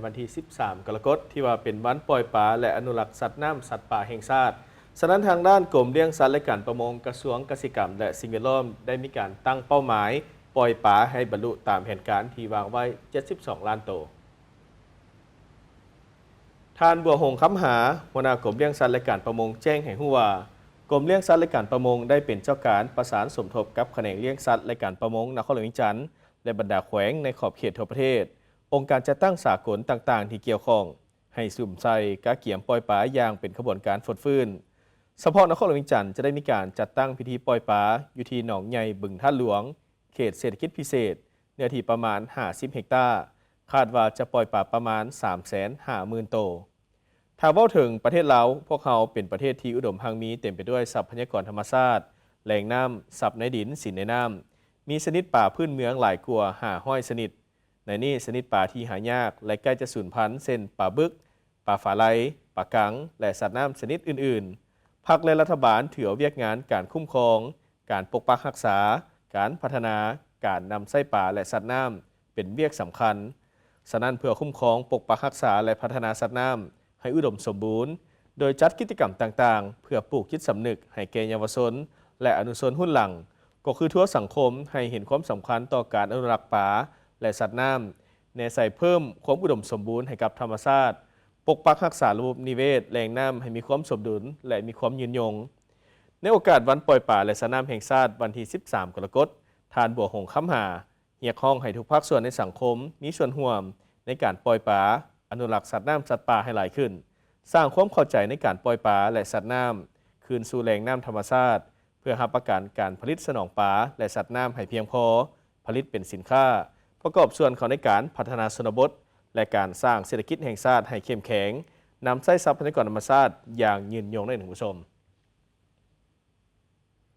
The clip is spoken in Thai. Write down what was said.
วันที่ 13 กรกฎาคมที่ว่าเป็นวันปล่อยปลาและอนุรักษ์สัตว์น้ำสัตว์ป่าแห่งชาติฉะนั้นทางด้านกรมเลี้ยงสัตว์และการประมงกระทรวงเกษตรกรรมและสิ่งแวดล้อมได้มีการตั้งเป้าหมายปล่อยปลาให้บรรลุตามแผนการที่วางไว้ 72 ล้านตัวท่านบัวหงส์คำหาหัวหน้ากรมเลี้ยงสัตว์และการประมงแจ้งให้รู้ว่ากรมเลี้ยงสัตว์และการประมงได้เป็นเจ้าการประสานสมทบกับแขนงเลี้ยงสัตว์และการประมงนครหลวงวิจันทร์และบรรดาแขวงในขอบเขตทั่วประเทศองค์การจัดตั้งสากลต่างๆที่เกี่ยวข้องให้สุ่มใส่กะเกี่ยมปล่อยปลาอย่างเป็นขบวนการฟดฟื้นเฉพาะนครหลวงวิจันทร์จะได้มีการจัดตั้งพิธีปล่อยปลาอยู่ที่หนองใหญ่บึงท่าหลวงเขตเศรษฐกิจพิเศษเนื้อที่ประมาณ50เฮกตาร์คาดว่าจะปล่อยปลาประมาณ 350,000 ตัวถ้าเว้าถึงประเทศลาวพวกเขาเป็นประเทศที่อุดมหังมีเต็มไปด้วยทรัพยากรธรรมชาติแหล่งน้ำทรัพย์ในดินสินในน้ำมีชนิดป่าพื้นเมืองหลายกว่า500ชนิดในนี้ชนิดป่าที่หายากและใกล้จะสูญพันธุ์เช่นป่าบึกป่าฝาไลป่ากังและสัตว์น้ำชนิดอื่นๆพรรคและรัฐบาลถือเอาเวียกงานการคุ้มครองการปกปักรักษาการพัฒนาการนำไส้ป่าและสัตว์น้ำเป็นเวียกสำคัญฉะนั้นเพื่อคุ้มครองปกปักรักษาและพัฒนาสัตว์น้ำให้อุดมสมบูรณ์โดยจัดกิจกรรมต่างๆเพื่อปลูกจิตสำนึกให้แก่เยาวชนและอนุชนรุ่นหลังก็คือทั่วสังคมให้เห็นความสำคัญต่อการอนุรักษ์ป่าและสัตว์น้ำในใส่เพิ่มความอุดมสมบูรณ์ให้กับธรรมชาติปกปักรักษาระบบนิเวศแหล่งน้ำให้มีความสมดุลและมีความยืนยงในโอกาสวันปล่อยป่าและสัตว์น้ำแห่งชาติวันที่ 13 กรกฎาคมท่านบัวหงส์คำหาเรียกร้องให้ทุกภาคส่วนในสังคมมีส่วนร่วมในการปล่อยป่าอนุรักษ์สัตว์น้ำสัตว์ป่าให้หลายขึ้นสร้างความเข้าใจในการปล่อยปลาและสัตว์น้ำคืนสู่แหล่งน้ำธรรมชาติเพื่อรับประกันการผลิตสนองปลาและสัตว์น้ำให้เพียงพอผลิตเป็นสินค้าประกอบส่วนของในการพัฒนาชนบทและการสร้างเศรษฐกิจแห่งชาติให้เข้มแข็งนำใช้ทรัพยากรธรรมชาติอย่างยืนยงได้ท่านผู้ชม